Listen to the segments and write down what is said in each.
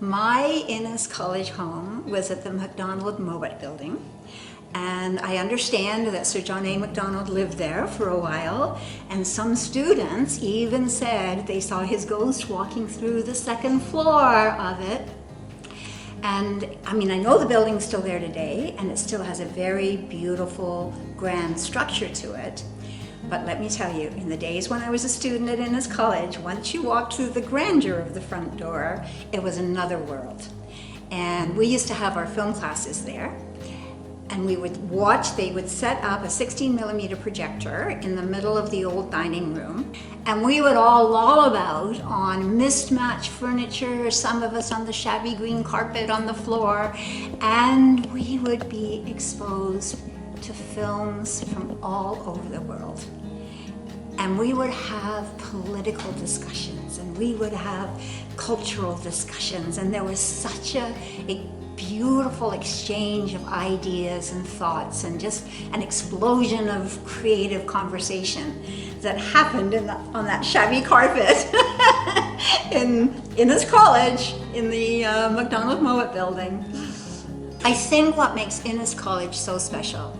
My Innis College home was at the MacDonald Mowat building, and I understand that Sir John A. Macdonald lived there for a while, and some students even said they saw his ghost walking through the second floor of it. And I mean, I know the building's still there today, and it still has a very beautiful, grand structure to it. But let me tell you, in the days when I was a student at Innis College, once you walked through the grandeur of the front door, it was another world. And we used to have our film classes there, and we would watch. They would set up a 16mm projector in the middle of the old dining room, and we would all loll about on mismatched furniture, some of us on the shabby green carpet on the floor, and we would be exposed to films from all over the world. And we would have political discussions, and we would have cultural discussions, and there was such a beautiful exchange of ideas and thoughts, and just an explosion of creative conversation that happened on that shabby carpet in Innis College in the MacDonald Mowat building. I think what makes Innis College so special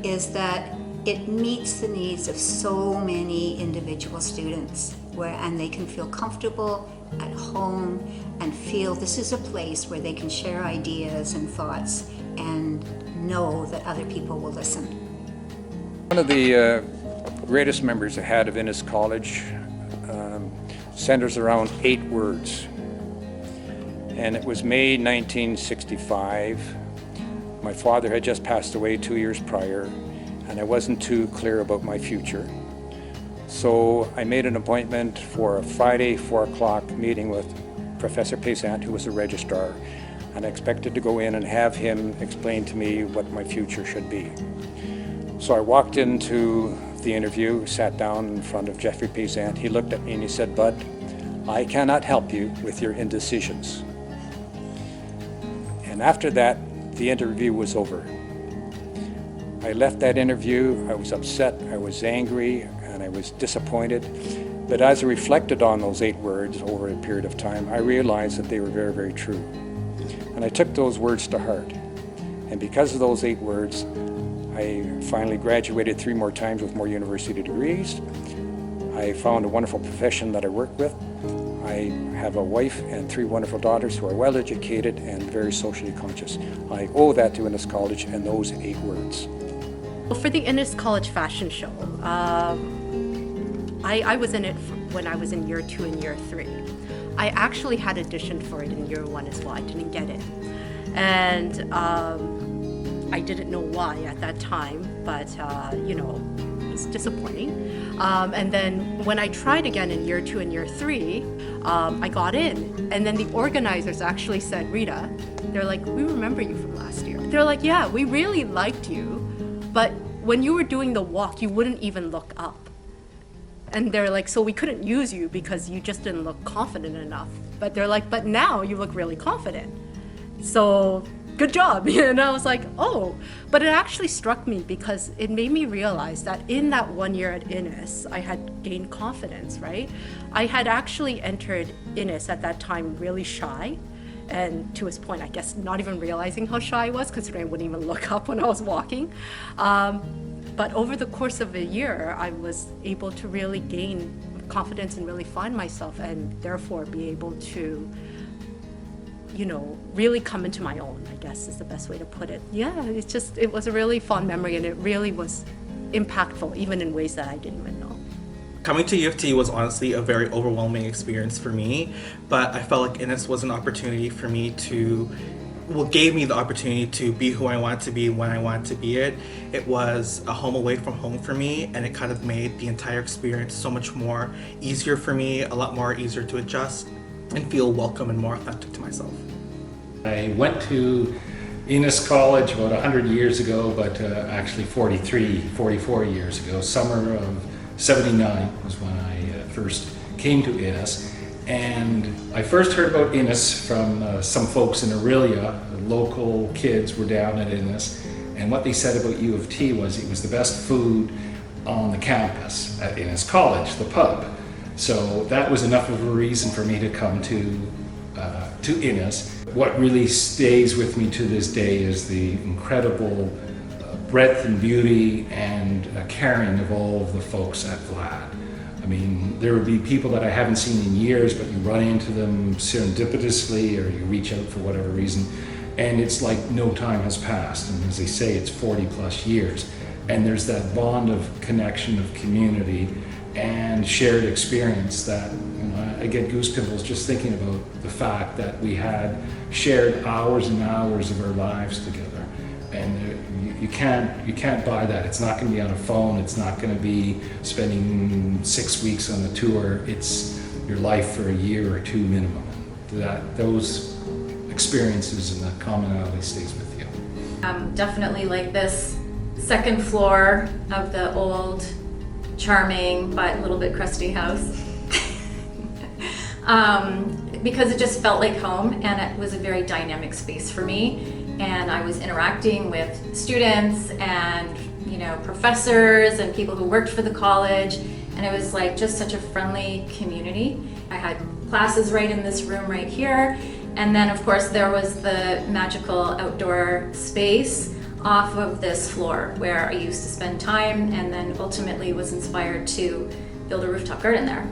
is that it meets the needs of so many individual students, and they can feel comfortable at home and feel this is a place where they can share ideas and thoughts and know that other people will listen. One of the greatest memories I had of Innis College centers around 8 words. And it was May 1965. My father had just passed away 2 years prior, and I wasn't too clear about my future. So I made an appointment for a Friday 4 o'clock meeting with Professor Pesant, who was the registrar, and I expected to go in and have him explain to me what my future should be. So I walked into the interview, sat down in front of Jeffrey Pesant. He looked at me and he said, "Bud, I cannot help you with your indecisions." And after that, the interview was over. I left that interview, I was upset, I was angry, and I was disappointed. But as I reflected on those 8 words over a period of time, I realized that they were very, very true. And I took those words to heart. And because of those 8 words, I finally graduated 3 more times with more university degrees. I found a wonderful profession that I work with. I have a wife and 3 wonderful daughters who are well educated and very socially conscious. I owe that to Innis College and those 8 words. Well, for the Innis College fashion show, I was in it when I was in year 2 and year 3. I actually had auditioned for it in year 1 as well. I didn't get it. And I didn't know why at that time, but you know, it was disappointing. And then when I tried again in year 2 and year 3, I got in. And then the organizers actually said, "Rita," they're like, "we remember you from last year." They're like, "Yeah, we really liked you, but when you were doing the walk, you wouldn't even look up." And they're like, "So we couldn't use you because you just didn't look confident enough." But they're like, "But now you look really confident. So good job." And I was like, oh. But it actually struck me because it made me realize that in that 1 year at Innis, I had gained confidence, right? I had actually entered Innis at that time really shy. And to his point, I guess not even realizing how shy I was, considering I wouldn't even look up when I was walking. But over the course of a year, I was able to really gain confidence and really find myself, and therefore be able to, you know, really come into my own, I guess is the best way to put it. Yeah, it was a really fond memory, and it really was impactful, even in ways that I didn't even know. Coming to U of T was honestly a very overwhelming experience for me, but I felt like Innis was an opportunity for me to, well, gave me the opportunity to be who I wanted to be when I wanted to be it. It was a home away from home for me, and it kind of made the entire experience so much more easier for me, a lot more easier to adjust and feel welcome and more authentic to myself. I went to Innis College about 100 years ago, but actually 44 years ago. Summer of '79 was when I first came to Innis. And I first heard about Innis from some folks in Aurelia. Local kids were down at Innis, and what they said about U of T was it was the best food on the campus at Innis College, the pub. So that was enough of a reason for me to come to to Innis. What really stays with me to this day is the incredible breadth and beauty and caring of all of the folks at Vlad. I mean, there would be people that I haven't seen in years, but you run into them serendipitously or you reach out for whatever reason, and it's like no time has passed. And as they say, it's 40 plus years. And there's that bond of connection, of community, and shared experience that, you know, I get goose pimples just thinking about the fact that we had shared hours and hours of our lives together. And you can't buy that. It's not going to be on a phone. It's not going to be spending 6 weeks on a tour. It's your life for a year or two minimum. Those experiences and the commonality stays with you. Definitely like this second floor of the old, charming but a little bit crusty house. Because it just felt like home, and it was a very dynamic space for me. And I was interacting with students and, you know, professors and people who worked for the college, and it was like just such a friendly community. I had classes right in this room right here, and then of course there was the magical outdoor space off of this floor where I used to spend time, and then ultimately was inspired to build a rooftop garden there.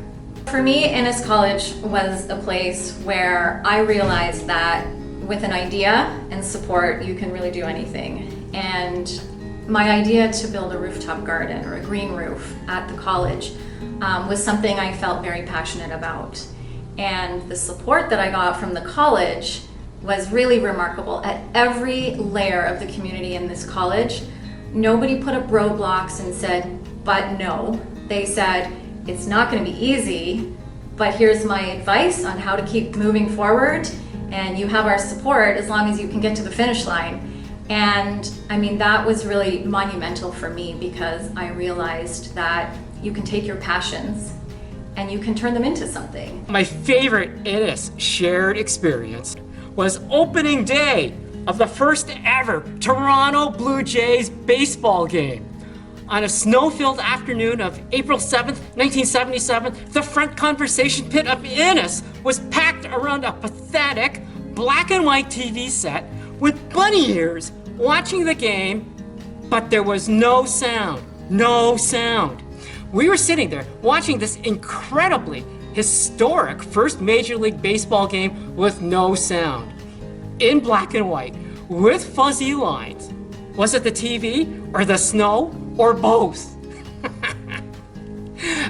For me, Innis College was a place where I realized that with an idea and support, you can really do anything. And my idea to build a rooftop garden or a green roof at the college was something I felt very passionate about. And the support that I got from the college was really remarkable. At every layer of the community in this college, nobody put up roadblocks and said, but no. They said, it's not going to be easy, but here's my advice on how to keep moving forward, and you have our support as long as you can get to the finish line. And I mean, that was really monumental for me, because I realized that you can take your passions and you can turn them into something. My favorite Innis shared experience was opening day of the first ever Toronto Blue Jays baseball game. On a snow-filled afternoon of April 7th, 1977, the front conversation pit of Innis was packed around a pathetic black and white TV set with bunny ears watching the game, but there was no sound. No sound. We were sitting there watching this incredibly historic first Major League Baseball game with no sound. In black and white, with fuzzy lines. Was it the TV or the snow or both?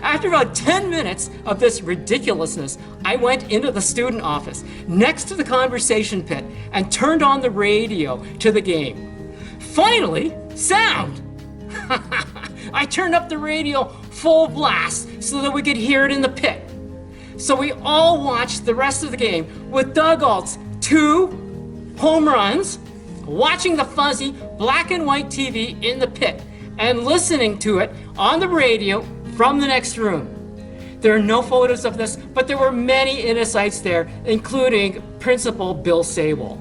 After about 10 minutes of this ridiculousness, I went into the student office next to the conversation pit and turned on the radio to the game. Finally, sound! I turned up the radio full blast so that we could hear it in the pit. So we all watched the rest of the game with Doug Alt's 2 home runs, watching the fuzzy black and white TV in the pit, and listening to it on the radio from the next room. There are no photos of this, but there were many Innisites there, including Principal Bill Sable.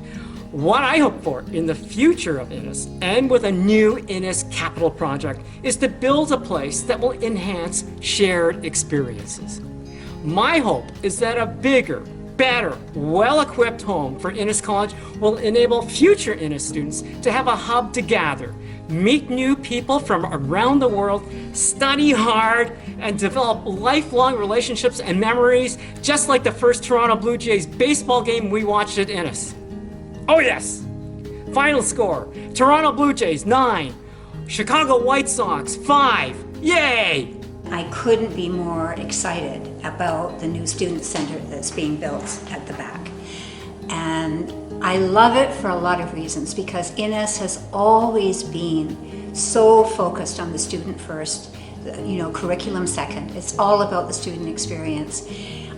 What I hope for in the future of Innis, and with a new Innis Capital Project, is to build a place that will enhance shared experiences. My hope is that a bigger, better, well-equipped home for Innis College will enable future Innis students to have a hub to gather, meet new people from around the world, study hard, and develop lifelong relationships and memories, just like the first Toronto Blue Jays baseball game we watched at Innis. Oh yes! Final score, Toronto Blue Jays 9, Chicago White Sox 5. Yay! I couldn't be more excited about the new student center that's being built at the back. And I love it for a lot of reasons, because Innis has always been so focused on the student first, curriculum second. It's all about the student experience.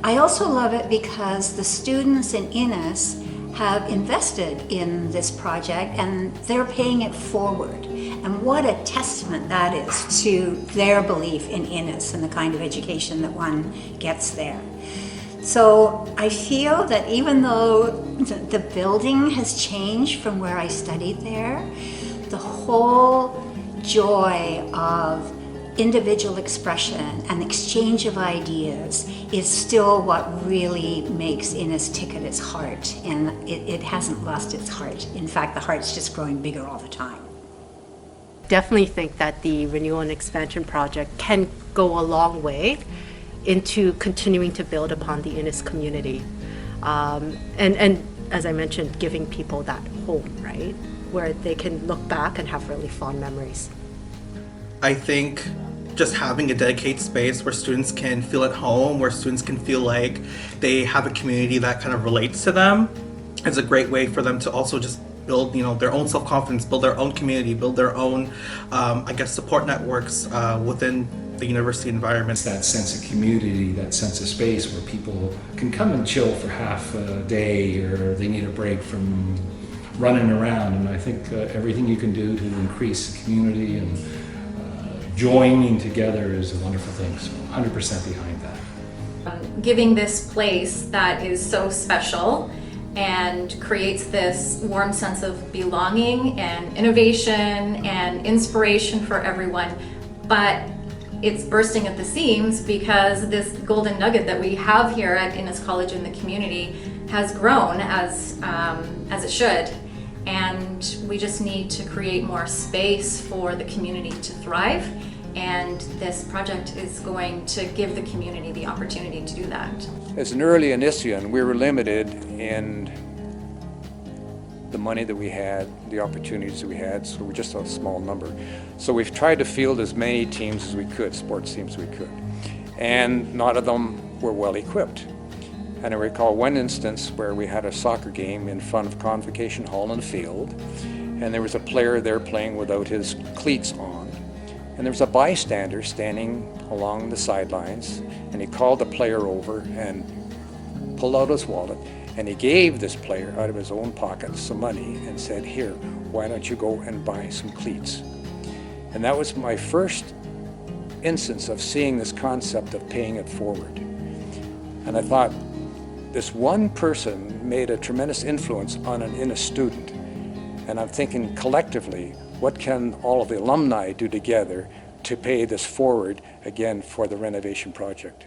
I also love it because the students in Innis have invested in this project and they're paying it forward. And what a testament that is to their belief in Innis and the kind of education that one gets there. So I feel that even though the building has changed from where I studied there, the whole joy of individual expression and exchange of ideas is still what really makes Innis tick at its heart, and it hasn't lost its heart. In fact, the heart's just growing bigger all the time. Definitely think that the Renewal and Expansion project can go a long way into continuing to build upon the Innis community. And as I mentioned, giving people that home, right? Where they can look back and have really fond memories. I think just having a dedicated space where students can feel at home, where students can feel like they have a community that kind of relates to them, is a great way for them to also just build, their own self-confidence, build their own community, build their own, support networks within the university environment. It's that sense of community, that sense of space where people can come and chill for half a day, or they need a break from running around. And I think everything you can do to increase the community and joining together is a wonderful thing. So 100% behind that. Giving this place that is so special and creates this warm sense of belonging and innovation and inspiration for everyone, but it's bursting at the seams because this golden nugget that we have here at Innis College in the community has grown as it should, and we just need to create more space for the community to thrive, and this project is going to give the community the opportunity to do that. As an early Innissian, we were limited in the money that we had, the opportunities that we had, so we're just a small number. So we've tried to field as many teams as we could, sports teams as we could, and none of them were well equipped. And I recall one instance where we had a soccer game in front of Convocation Hall in the field, and there was a player there playing without his cleats on. And there was a bystander standing along the sidelines, and he called the player over and pulled out his wallet, and he gave this player out of his own pocket some money and said, "Here, why don't you go and buy some cleats?" And that was my first instance of seeing this concept of paying it forward. And I thought, this one person made a tremendous influence on an Innis student. And I'm thinking collectively, what can all of the alumni do together to pay this forward again for the renovation project?